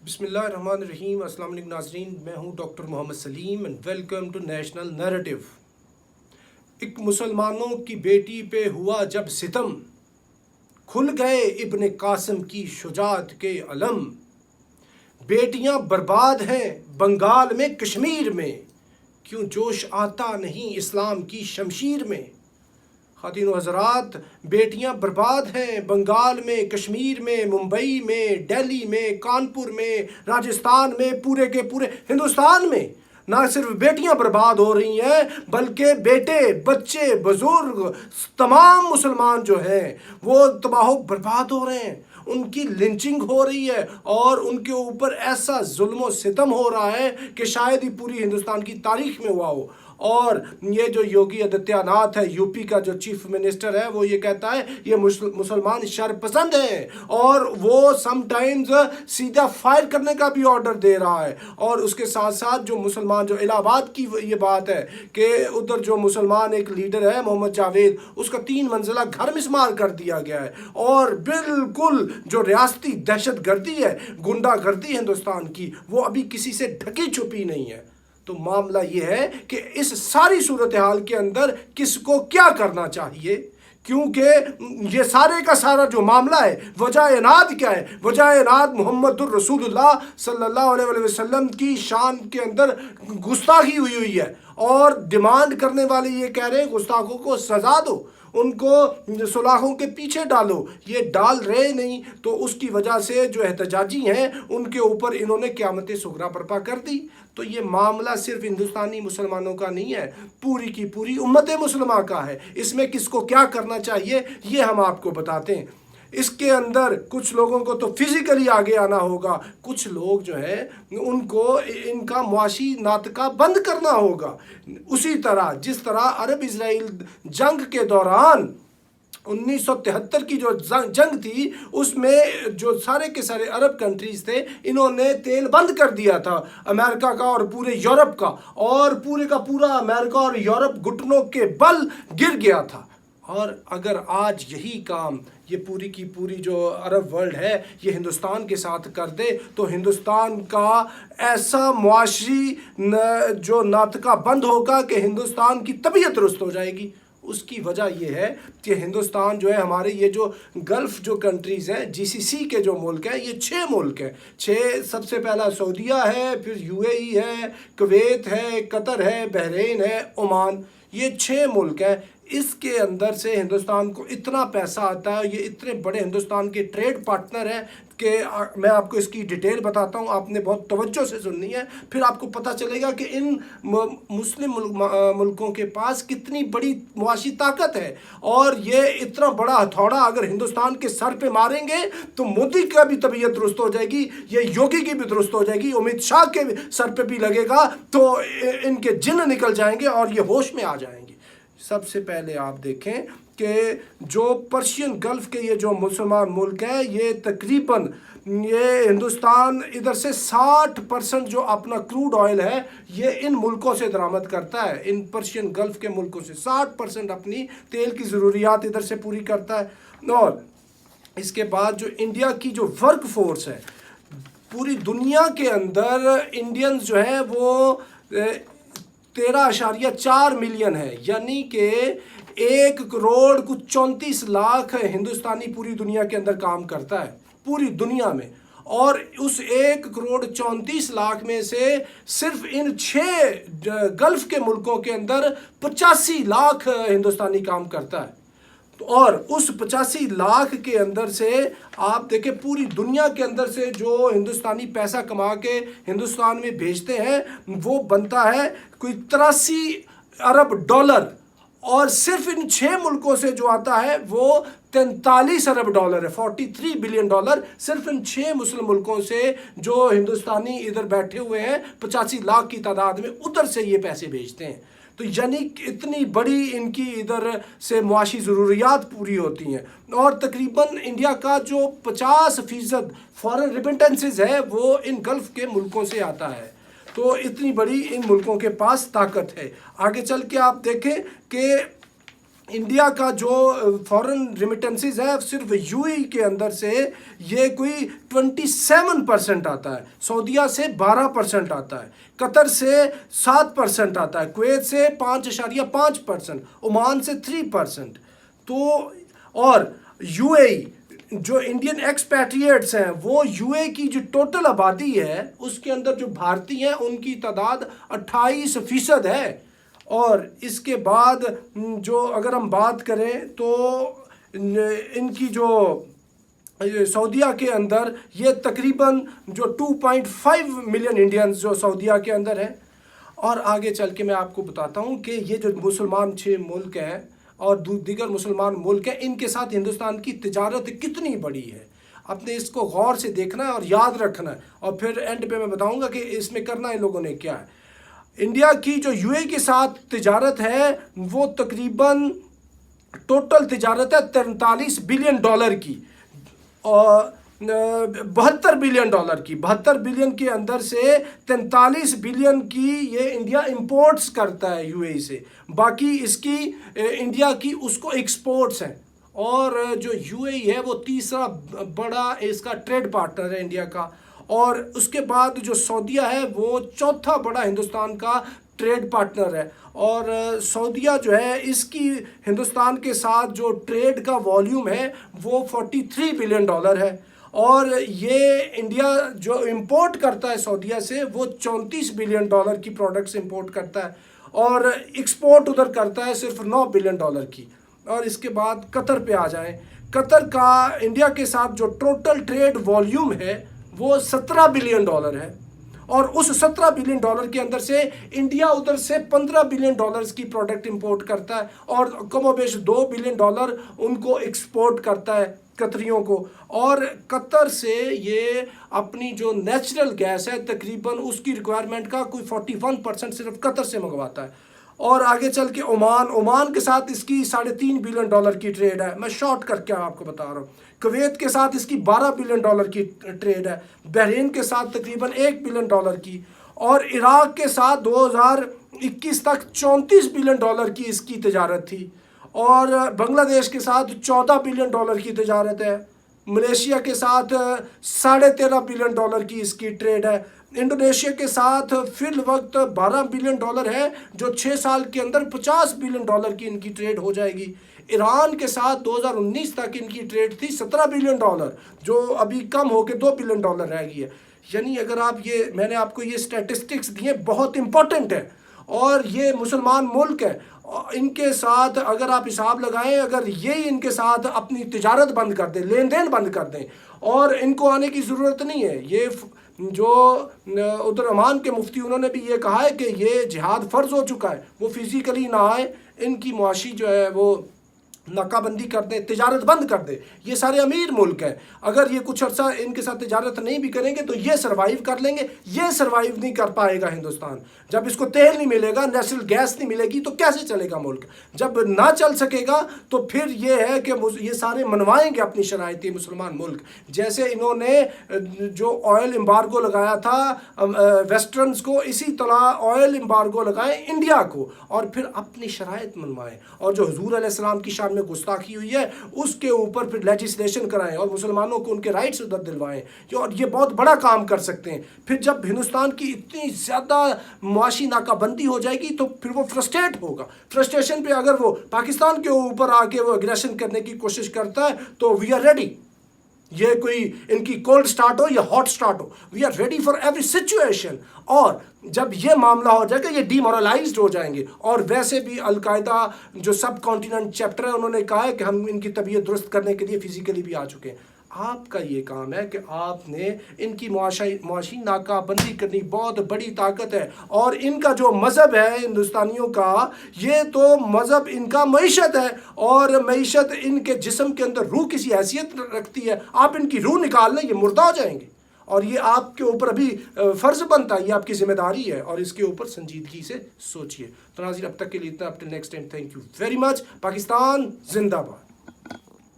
بسم اللہ الرحمن الرحیم۔ السلام علیکم ناظرین، میں ہوں doctor Muhammad Saleem and welcome to national narrative. ایک مسلمانوں کی بیٹی پہ ہوا جب ستم، کھل گئے ابن قاسم کی شجاعت کے علم۔ بیٹیاں برباد ہیں بنگال میں کشمیر میں، کیوں جوش آتا نہیں اسلام کی شمشیر میں۔ خواتین و حضرات، بیٹیاں برباد ہیں بنگال میں کشمیر میں، ممبئی میں، دہلی میں، کانپور میں، راجستھان میں، پورے کے پورے ہندوستان میں۔ نہ صرف بیٹیاں برباد ہو رہی ہیں بلکہ بیٹے، بچے، بزرگ، تمام مسلمان جو ہیں وہ تباہ و برباد ہو رہے ہیں۔ ان کی لنچنگ ہو رہی ہے اور ان کے اوپر ایسا ظلم و ستم ہو رہا ہے کہ شاید ہی پوری ہندوستان کی تاریخ میں ہوا ہو۔ اور یہ جو یوگی آدتیہ ناتھ ہے، یو پی کا جو چیف منسٹر ہے، وہ یہ کہتا ہے یہ مسلمان شر پسند ہیں، اور وہ سم ٹائمز سیدھا فائر کرنے کا بھی آرڈر دے رہا ہے۔ اور اس کے ساتھ ساتھ جو مسلمان، جو الہ آباد کی یہ بات ہے کہ ادھر جو مسلمان ایک لیڈر ہے محمد جاوید، اس کا 3 منزلہ گھر مسمار کر دیا گیا ہے۔ اور بالکل جو ریاستی دہشت گردی ہے، گنڈا گردی ہندوستان کی، وہ ابھی کسی سے ڈھکی چھپی نہیں ہے۔ تو معاملہ یہ ہے کہ اس ساری صورتحال کے اندر کس کو کیا کرنا چاہیے، کیونکہ یہ سارے کا سارا جو معاملہ ہے، وجہ اناد کیا ہے؟ وجہ اناد محمد الرسول اللہ صلی اللہ علیہ وسلم کی شان کے اندر گستاخی ہوئی ہے، اور ڈیمانڈ کرنے والے یہ کہہ رہے ہیں گستاخوں کو سزا دو، ان کو سلاخوں کے پیچھے ڈالو۔ یہ ڈال رہے نہیں، تو اس کی وجہ سے جو احتجاجی ہیں ان کے اوپر انہوں نے قیامت صغریٰ برپا کر دی۔ تو یہ معاملہ صرف ہندوستانی مسلمانوں کا نہیں ہے، پوری کی پوری امت مسلمہ کا ہے۔ اس میں کس کو کیا کرنا چاہیے یہ ہم آپ کو بتاتے ہیں۔ اس کے اندر کچھ لوگوں کو تو فزیکلی آگے آنا ہوگا، کچھ لوگ جو ہے ان کو ان کا معاشی ناطقہ بند کرنا ہوگا۔ اسی طرح جس طرح عرب اسرائیل جنگ کے دوران 1973 کی جو جنگ تھی، اس میں جو سارے کے سارے عرب کنٹریز تھے، انہوں نے تیل بند کر دیا تھا امریکہ کا اور پورے یورپ کا، اور پورے کا پورا امریکہ اور یورپ گھٹنوں کے بل گر گیا تھا۔ اور اگر آج یہی کام یہ پوری کی پوری جو عرب ورلڈ ہے یہ ہندوستان کے ساتھ کر دے، تو ہندوستان کا ایسا معاشی جو ناطقہ بند ہوگا کہ ہندوستان کی طبیعت درست ہو جائے گی۔ اس کی وجہ یہ ہے کہ ہندوستان جو ہے، ہمارے یہ جو گلف جو کنٹریز ہیں، جی سی سی کے جو ملک ہیں، یہ 6 ملک ہیں۔ 6 سب سے پہلا سعودیہ ہے، پھر یو اے ای ہے، کویت ہے، قطر ہے، بحرین ہے، عمان۔ یہ 6 ملک ہیں۔ اس کے اندر سے ہندوستان کو اتنا پیسہ آتا ہے، یہ اتنے بڑے ہندوستان کے ٹریڈ پارٹنر ہیں کہ میں آپ کو اس کی ڈیٹیل بتاتا ہوں، آپ نے بہت توجہ سے سننی ہے، پھر آپ کو پتہ چلے گا کہ ان مسلم ملکوں کے پاس کتنی بڑی معاشی طاقت ہے۔ اور یہ اتنا بڑا ہتھوڑا اگر ہندوستان کے سر پہ ماریں گے تو مودی کا بھی طبیعت درست ہو جائے گی، یہ یوگی کی بھی درست ہو جائے گی، امت شاہ کے سر پہ بھی لگے گا تو ان کے جن نکل جائیں گے اور یہ ہوش میں آ جائیں گے۔ سب سے پہلے آپ دیکھیں کہ جو پرشین گلف کے یہ جو مسلمان ملک ہیں، یہ تقریباً یہ ہندوستان ادھر سے 60% جو اپنا کروڈ آئل ہے یہ ان ملکوں سے درآمد کرتا ہے، ان پرشین گلف کے ملکوں سے 60% اپنی تیل کی ضروریات ادھر سے پوری کرتا ہے۔ اور اس کے بعد جو انڈیا کی جو ورک فورس ہے، پوری دنیا کے اندر انڈینز جو ہیں وہ 13.4 ملین ہے، یعنی کہ 1 کروڑ کچھ 34 لاکھ ہندوستانی پوری دنیا کے اندر کام کرتا ہے، پوری دنیا میں۔ اور اس 1 کروڑ 34 لاکھ میں سے صرف ان 6 گلف کے ملکوں کے اندر 85 لاکھ ہندوستانی کام کرتا ہے۔ اور اس 85 لاکھ کے اندر سے آپ دیکھیں پوری دنیا کے اندر سے جو ہندوستانی پیسہ کما کے ہندوستان میں بھیجتے ہیں وہ بنتا ہے کوئی 83 ارب ڈالر، اور صرف ان 6 ملکوں سے جو آتا ہے وہ 43 ارب ڈالر ہے، 43 بلین ڈالر صرف ان 6 مسلم ملکوں سے جو ہندوستانی ادھر بیٹھے ہوئے ہیں 85 لاکھ کی تعداد میں، ادھر سے یہ پیسے بھیجتے ہیں۔ تو یعنی اتنی بڑی ان کی ادھر سے معاشی ضروریات پوری ہوتی ہیں۔ اور تقریباً انڈیا کا جو 50% فارن ریمیٹنسز ہے وہ ان گلف کے ملکوں سے آتا ہے۔ تو اتنی بڑی ان ملکوں کے پاس طاقت ہے۔ آگے چل کے آپ دیکھیں کہ इंडिया का जो फॉरेन रिमिटेंसेस है सिर्फ यूएई के अंदर से ये कोई 27% आता है, सऊदीया से 12% आता है, कतर से 7% आता है, कुवैत से 5.5%, ओमान से 3%। तो और यूएई जो इंडियन एक्सपैट्रिएट्स हैं वो यूएई की जो टोटल आबादी है उसके अंदर जो भारतीय हैं उनकी तादाद 28% है। और इसके बाद जो अगर हम बात करें तो इनकी जो सऊदीया के अंदर ये तकरीबन जो 2.5 मिलियन इंडियंस जो सऊदीया के अंदर हैं। और आगे चल के मैं आपको बताता हूँ कि ये जो मुसलमान 6 मुल्क हैं और दीगर मुसलमान मुल्क हैं, इनके साथ हिंदुस्तान की तिजारत कितनी बड़ी है। आपने इसको गौर से देखना है और याद रखना है, और फिर एंड पे मैं बताऊँगा कि इसमें करना इन लोगों ने क्या है। इंडिया की जो यूएई के साथ तिजारत है वो तकरीबन टोटल तिजारत है 43 बिलियन डॉलर की, और 72 बिलियन डॉलर की। 72 बिलियन के अंदर से 43 बिलियन की ये इंडिया इंपोर्ट्स करता है यूएई से, बाकी इसकी इंडिया की उसको एक्सपोर्ट्स हैं। और जो यूएई है वो तीसरा बड़ा इसका ट्रेड पार्टनर है इंडिया का, और उसके बाद जो सऊदीया है वो चौथा बड़ा हिंदुस्तान का ट्रेड पार्टनर है। और सऊदीया जो है इसकी हिंदुस्तान के साथ जो ट्रेड का वॉल्यूम है वो 43 बिलियन डॉलर है। और ये इंडिया जो इंपोर्ट करता है सऊदीया से वो 34 बिलियन डॉलर की प्रोडक्ट्स इंपोर्ट करता है, और एक्सपोर्ट उधर करता है सिर्फ 9 बिलियन डॉलर की। और इसके बाद कतर पे आ जाएं, कतर का इंडिया के साथ जो टोटल ट्रेड वॉल्यूम है वो 17 बिलियन डॉलर है, और उस 17 बिलियन डॉलर के अंदर से इंडिया उधर से 15 बिलियन डॉलर्स की प्रोडक्ट इंपोर्ट करता है, और कमोबेश 2 बिलियन डॉलर उनको एक्सपोर्ट करता है कतरियों को। और कतर से ये अपनी जो नेचुरल गैस है तकरीबन उसकी रिक्वायरमेंट का कोई 41% सिर्फ कतर से मंगवाता है। और आगे चल के ओमान के साथ इसकी 3.5 बिलियन डॉलर की ट्रेड है, मैं शॉर्ट करके आपको बता रहा हूँ। कुवैत के साथ इसकी 12 बिलियन डॉलर की ट्रेड है, बहरीन के साथ तकरीबन 1 बिलियन डॉलर की, और इराक के साथ 2021 तक 34 बिलियन डॉलर की इसकी तिजारत थी, और बांग्लादेश के साथ 14 बिलियन डॉलर की तिजारत है, मलेशिया के साथ 13.5 बिलियन डॉलर की इसकी ट्रेड है, इंडोनेशिया के साथ फिल वक्त 12 बिलियन डॉलर है जो 6 साल के अंदर 50 बिलियन डॉलर की इनकी ट्रेड हो जाएगी। ईरान के साथ 2019 तक इनकी ट्रेड थी 17 बिलियन डॉलर, जो अभी कम होकर 2 बिलियन डॉलर रह गई है। यानी अगर आप ये मैंने आपको ये स्टैटिस्टिक्स दिए बहुत इंपॉर्टेंट है, और ये मुसलमान मुल्क है, इनके साथ अगर आप हिसाब लगाएं, अगर ये इनके साथ अपनी तिजारत बंद कर दें, लेन देन बंद कर दें, और इनको आने की ज़रूरत नहीं है। ये जो उधर ओमान के मुफ्ती उन्होंने भी ये कहा है कि ये जिहाद फ़र्ज हो चुका है, वो फिज़िकली ना आए, इनकी मुआशी जो है वो नाकाबंदी कर दे, तिजारत बंद कर दे। ये सारे अमीर मुल्क हैं, अगर ये कुछ अर्सा इनके साथ तिजारत नहीं भी करेंगे तो ये सर्वाइव कर लेंगे। ये सर्वाइव नहीं कर पाएगा हिंदुस्तान, जब इसको तेल नहीं मिलेगा, नेचुरल गैस नहीं मिलेगी तो कैसे चलेगा मुल्क। जब ना चल सकेगा तो फिर ये है कि ये सारे मनवाएंगे अपनी शरायती मुसलमान मुल्क, जैसे इन्होंने जो ऑयल एम्बार्गो लगाया था वेस्टर्नस को, इसी तरह ऑयल एम्बार्गो लगाए इंडिया को, और फिर अपनी शराइत मनवाएं, और जो हुजूर अलैहिस्सलाम की शान में गुस्ताखी हुई है उसके ऊपर फिर लेजिस्लेशन कराएं और मुसलमानों को उनके राइट्स उधर दिलवाएं। और ये बहुत बड़ा काम कर सकते हैं। फिर जब हिंदुस्तान की इतनी ज़्यादा मुआशी नाकाबंदी हो जाएगी तो फिर वो फ्रस्ट्रेट होगा। फ्रस्ट्रेशन पे अगर वो पाकिस्तान के ऊपर आके वो एग्रेशन करने की कोशिश करता है तो वी आर रेडी। ये कोई इनकी कोल्ड स्टार्ट हो या हॉट स्टार्ट हो, we are ready for every situation. और जब ये मामला हो जाएगा ये डीमोरलाइज्ड हो जाएंगे। और वैसे भी अलकायदा जो सब कॉन्टिनेंट चैप्टर है उन्होंने कहा है कि हम इनकी तबीयत दुरुस्त करने के लिए फिजिकली भी आ चुके हैं। आपका ये काम है कि आपने इनकी मुआशी नाकाबंदी करनी, बहुत बड़ी ताकत है। और इनका जो मज़हब है हिंदुस्तानियों का, ये तो मज़हब इनका मईशत है, और मईशत इनके जिस्म के अंदर रूह किसी हैसियत रखती है। आप इनकी रूह निकाल लें ये मुर्दा हो जाएंगे, और ये आपके ऊपर अभी फ़र्ज़ बनता है, ये आपकी ज़िम्मेदारी है, और इसके ऊपर संजीदगी से सोचिए। तो नाज़रीन अब तक के लिए इतना, up till next time, thank you very much. Pakistan जिंदाबाद।